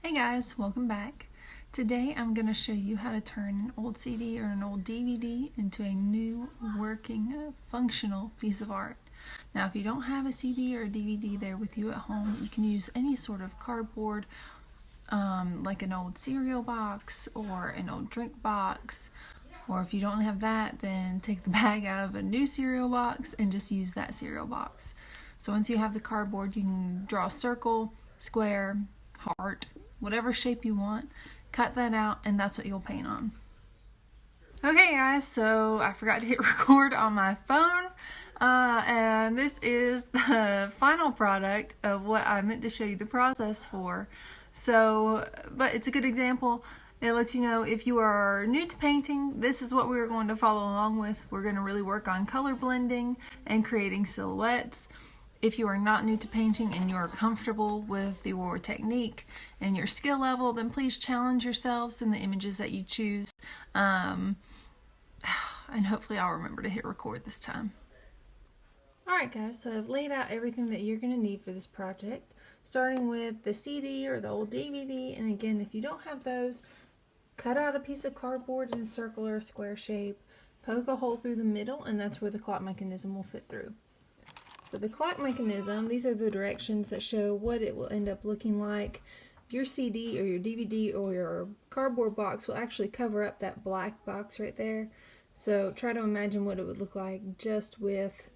Hey guys, welcome back. Today I'm going to show you how to turn an old CD or an old DVD into a new working, functional piece of art. Now if you don't have a CD or a DVD there with you at home, you can use any sort of cardboard, like an old cereal box or an old drink box. Or if you don't have that, then take the bag out of a new cereal box and just use that cereal box. So once you have the cardboard, you can draw a circle, square, heart, whatever shape you want, cut that out, and that's what you'll paint on. Okay guys, so I forgot to hit record on my phone, and this is the final product of what I meant to show you the process for. So, but it's a good example. It lets you know if you are new to painting, this is what we're going to follow along with. We're going to really work on color blending and creating silhouettes. If you are not new to painting and you are comfortable with your technique and your skill level, then please challenge yourselves in the images that you choose. And hopefully I'll remember to hit record this time. Alright guys, so I've laid out everything that you're going to need for this project, starting with the CD or the old DVD. And again, if you don't have those, cut out a piece of cardboard in a circle or a square shape, poke a hole through the middle, and that's where the clock mechanism will fit through. So the clock mechanism, these are the directions that show what it will end up looking like. Your CD or your DVD or your cardboard box will actually cover up that black box right there. So try to imagine what it would look like just with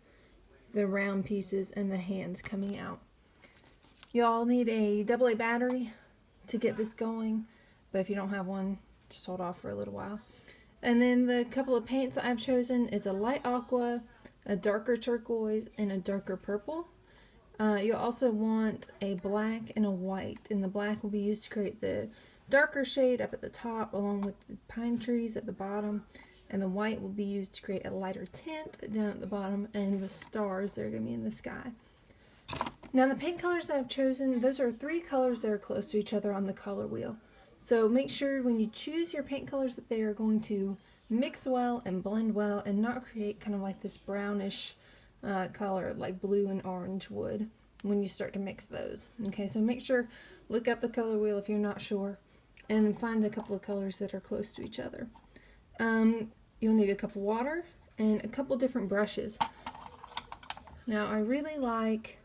the round pieces and the hands coming out. Y'all need a AA battery to get this going, but if you don't have one, just hold off for a little while. And then the couple of paints that I've chosen is a light aqua, a darker turquoise, and a darker purple. You'll also want a black and a white, and the black will be used to create the darker shade up at the top along with the pine trees at the bottom, and the white will be used to create a lighter tint down at the bottom and the stars that are going to be in the sky. Now the paint colors that I've chosen, those are 3 colors that are close to each other on the color wheel. So make sure when you choose your paint colors that they are going to mix well and blend well and not create kind of like this brownish color like blue and orange would when you start to mix those. Okay, so make sure, look up the color wheel if you're not sure, and find a couple of colors that are close to each other. You'll need a cup of water and a couple different brushes. Now I really like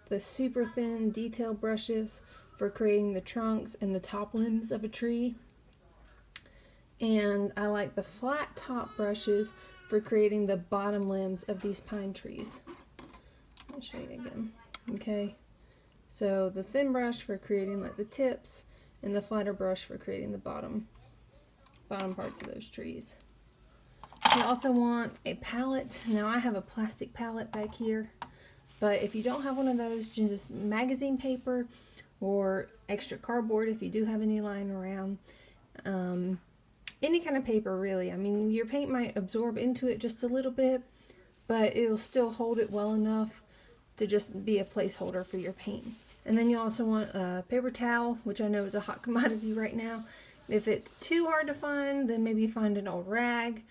the super thin detail brushes for creating the trunks and the top limbs of a tree. And I like the flat top brushes for creating the bottom limbs of these pine trees. I'll show you again. Okay, so the thin brush for creating like the tips, and the flatter brush for creating the bottom parts of those trees. You also want a palette. Now I have a plastic palette back here, but if you don't have one of those, just magazine paper or extra cardboard if you do have any lying around. Any kind of paper really. I mean, your paint might absorb into it just a little bit, but it'll still hold it well enough to just be a placeholder for your paint. And then you also want a paper towel, which I know is a hot commodity right now. If it's too hard to find, then maybe find an old rag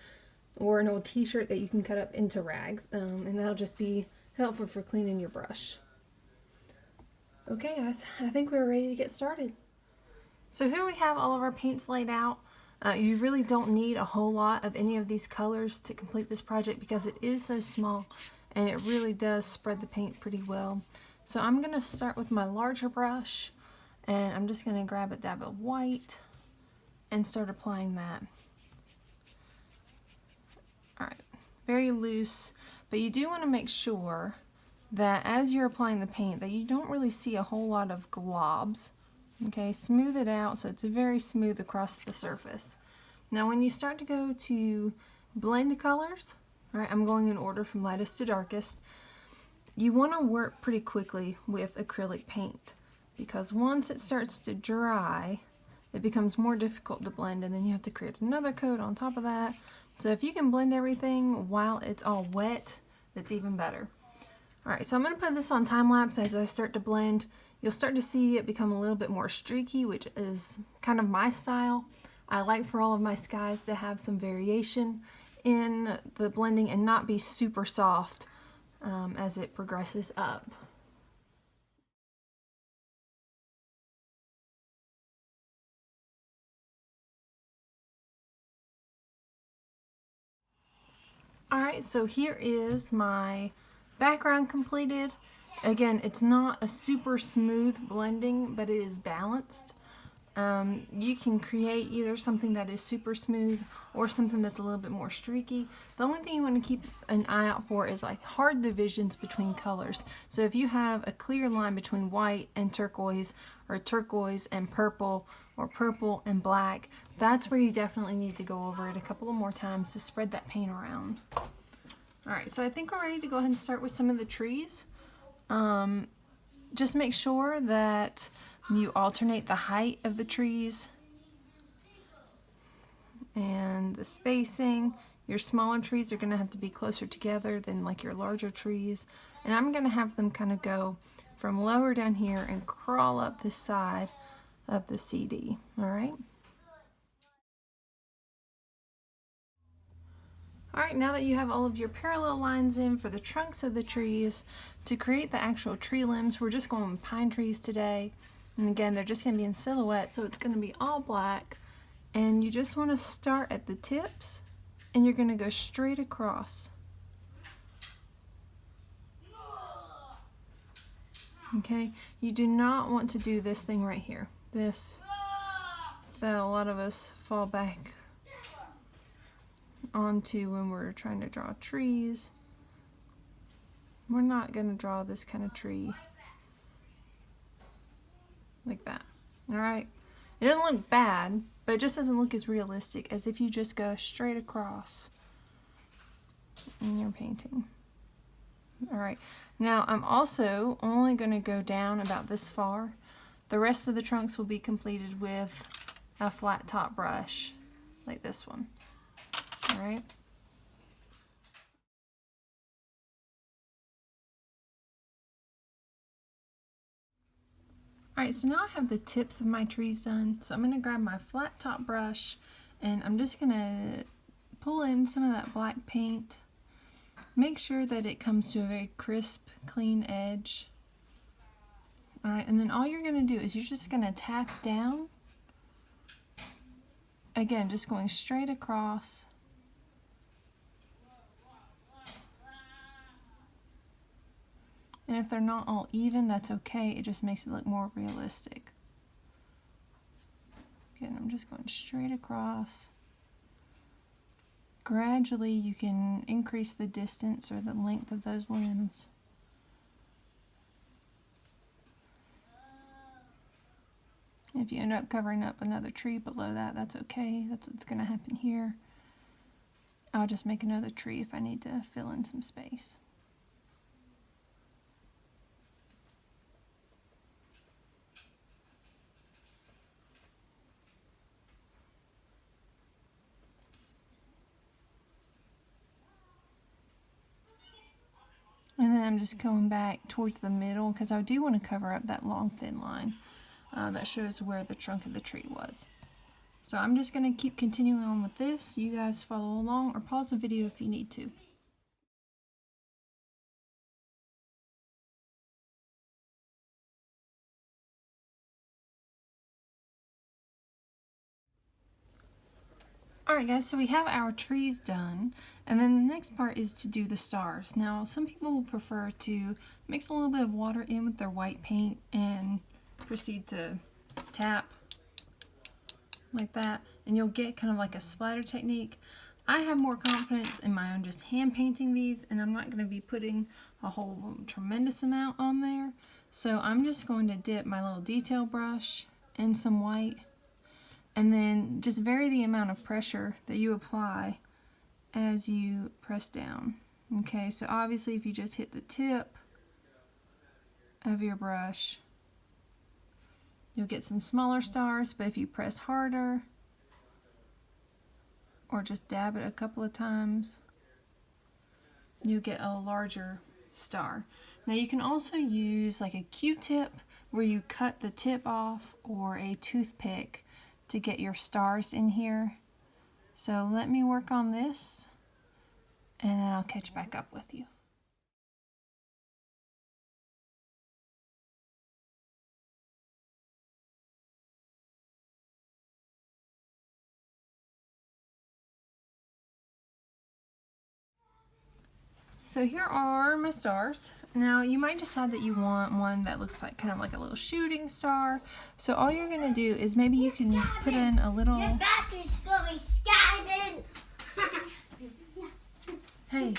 or an old t-shirt that you can cut up into rags, and that'll just be helpful for cleaning your brush. Okay guys, I think we're ready to get started. So here we have all of our paints laid out. You really don't need a whole lot of any of these colors to complete this project because it is so small and it really does spread the paint pretty well. So I'm going to start with my larger brush, and I'm just going to grab a dab of white and start applying that. Alright, very loose, but you do want to make sure that as you're applying the paint that you don't really see a whole lot of globs. Okay, smooth it out so it's very smooth across the surface. Now when you start to go to blend the colors, alright, I'm going in order from lightest to darkest, you want to work pretty quickly with acrylic paint because once it starts to dry, it becomes more difficult to blend, and then you have to create another coat on top of that. So if you can blend everything while it's all wet, that's even better. Alright, so I'm going to put this on time lapse as I start to blend. You'll start to see it become a little bit more streaky, which is kind of my style. I like for all of my skies to have some variation in the blending and not be super soft as it progresses up. Alright, so here is my background completed. Again, it's not a super smooth blending, but it is balanced. You can create either something that is super smooth or something that's a little bit more streaky. The only thing you want to keep an eye out for is like hard divisions between colors. So if you have a clear line between white and turquoise, or turquoise and purple, or purple and black, that's where you definitely need to go over it a couple of more times to spread that paint around. Alright, so I think we're ready to go ahead and start with some of the trees. Just make sure that you alternate the height of the trees and the spacing. Your smaller trees are going to have to be closer together than like your larger trees. And I'm going to have them kind of go from lower down here and crawl up the side of the CD. Alright? Alright, now that you have all of your parallel lines in for the trunks of the trees, to create the actual tree limbs, we're just going with pine trees today. And again, they're just going to be in silhouette, so it's going to be all black. And you just want to start at the tips, and you're going to go straight across. Okay, you do not want to do this thing right here. This, that a lot of us fall back onto when we're trying to draw trees. We're not going to draw this kind of tree like that. Alright? It doesn't look bad, but it just doesn't look as realistic as if you just go straight across in your painting. Alright, now I'm also only going to go down about this far. The rest of the trunks will be completed with a flat top brush, like this one. Alright? Alright, so now I have the tips of my trees done. So I'm going to grab my flat top brush and I'm just going to pull in some of that black paint. Make sure that it comes to a very crisp, clean edge. Alright, and then all you're going to do is you're just going to tap down. Again, just going straight across. And if they're not all even, that's okay. It just makes it look more realistic. Again, I'm just going straight across. Gradually, you can increase the distance or the length of those limbs. If you end up covering up another tree below that, that's okay. That's what's going to happen here. I'll just make another tree if I need to fill in some space. And then I'm just going back towards the middle because I do want to cover up that long thin line that shows where the trunk of the tree was. So I'm just going to keep continuing on with this. You guys follow along or pause the video if you need to. Alright guys, so we have our trees done, and then the next part is to do the stars. Now, some people will prefer to mix a little bit of water in with their white paint and proceed to tap like that, and you'll get kind of like a splatter technique. I have more confidence in my own just hand painting these, and I'm not going to be putting a whole tremendous amount on there. So I'm just going to dip my little detail brush in some white, and then just vary the amount of pressure that you apply as you press down. Okay, so obviously if you just hit the tip of your brush, you'll get some smaller stars, but if you press harder or just dab it a couple of times, you'll get a larger star. Now you can also use like a Q-tip where you cut the tip off, or a toothpick to get your stars in here. So let me work on this and then I'll catch back up with you. So here are my stars. Now you might decide that you want one that looks like kind of like a little shooting star. So all you're gonna do is maybe you can put in a little. Your back is going scattered. Hey.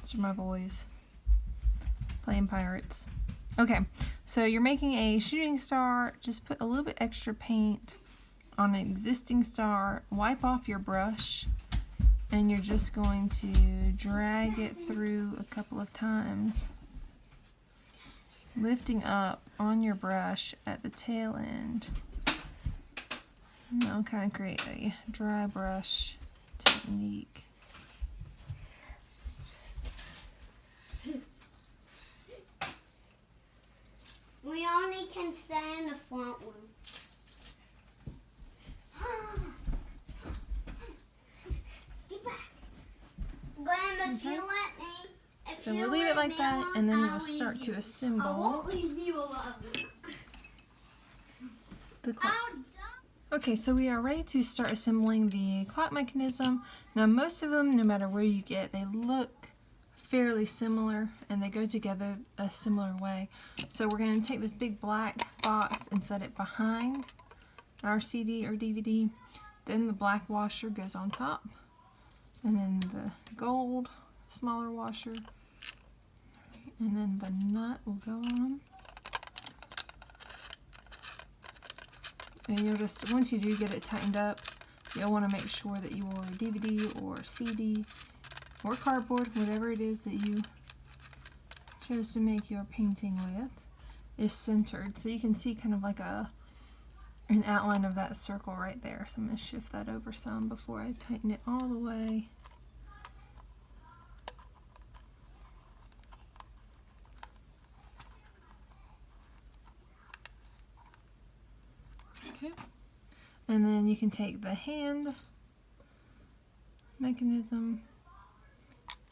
These are my boys playing pirates. Okay, so you're making a shooting star. Just put a little bit extra paint on an existing star. Wipe off your brush. And you're just going to drag it through a couple of times, lifting up on your brush at the tail end. And that'll kind of create a dry brush technique. We only can stay in the front room. Grandma, if you let me. So we'll leave it like that, and then we'll start to I assemble won't leave you alone. the clock. Okay, so we are ready to start assembling the clock mechanism. Now most of them, no matter where you get, they look fairly similar and they go together a similar way. So we're going to take this big black box and set it behind our CD or DVD. Then the black washer goes on top. And then the gold smaller washer. And then the nut will go on. And you'll just, once you do get it tightened up, you'll want to make sure that your DVD or CD or cardboard, whatever it is that you chose to make your painting with, is centered. So you can see kind of like an outline of that circle right there. So I'm going to shift that over some before I tighten it all the way. Okay, and then you can take the hand mechanism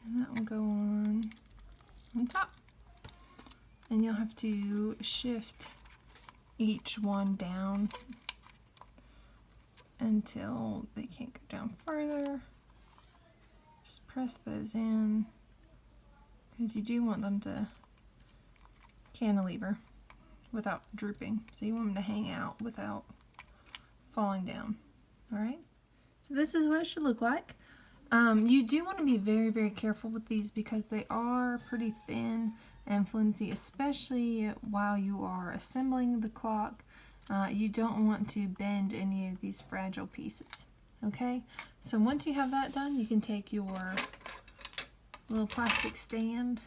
and that will go on top, and you'll have to shift each one down until they can't go down further. Just press those in because you do want them to cantilever without drooping, so you want them to hang out without falling down. Alright, so this is what it should look like. You do want to be very, very careful with these because they are pretty thin and flimsy, especially while you are assembling the clock. You don't want to bend any of these fragile pieces. Okay, so once you have that done, you can take your little plastic stand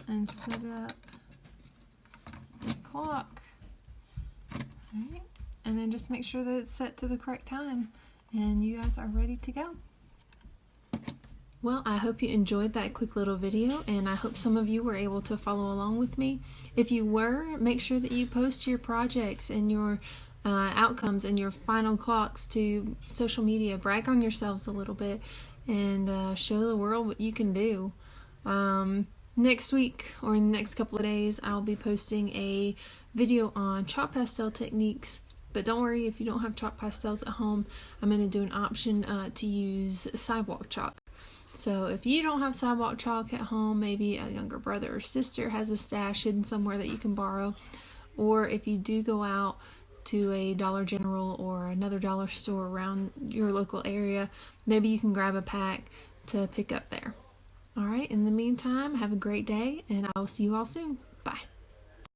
and set up the clock. Alright, and then just make sure that it's set to the correct time and you guys are ready to go. Well, I hope you enjoyed that quick little video, and I hope some of you were able to follow along with me. If you were, make sure that you post your projects and your outcomes and your final clocks to social media. Brag on yourselves a little bit and show the world what you can do. Next week or in the next couple of days, I'll be posting a video on chalk pastel techniques. But don't worry if you don't have chalk pastels at home. I'm going to do an option to use sidewalk chalk. So if you don't have sidewalk chalk at home, maybe a younger brother or sister has a stash hidden somewhere that you can borrow. Or if you do go out to a Dollar General or another dollar store around your local area, maybe you can grab a pack to pick up there. Alright, in the meantime, have a great day, and I will see you all soon.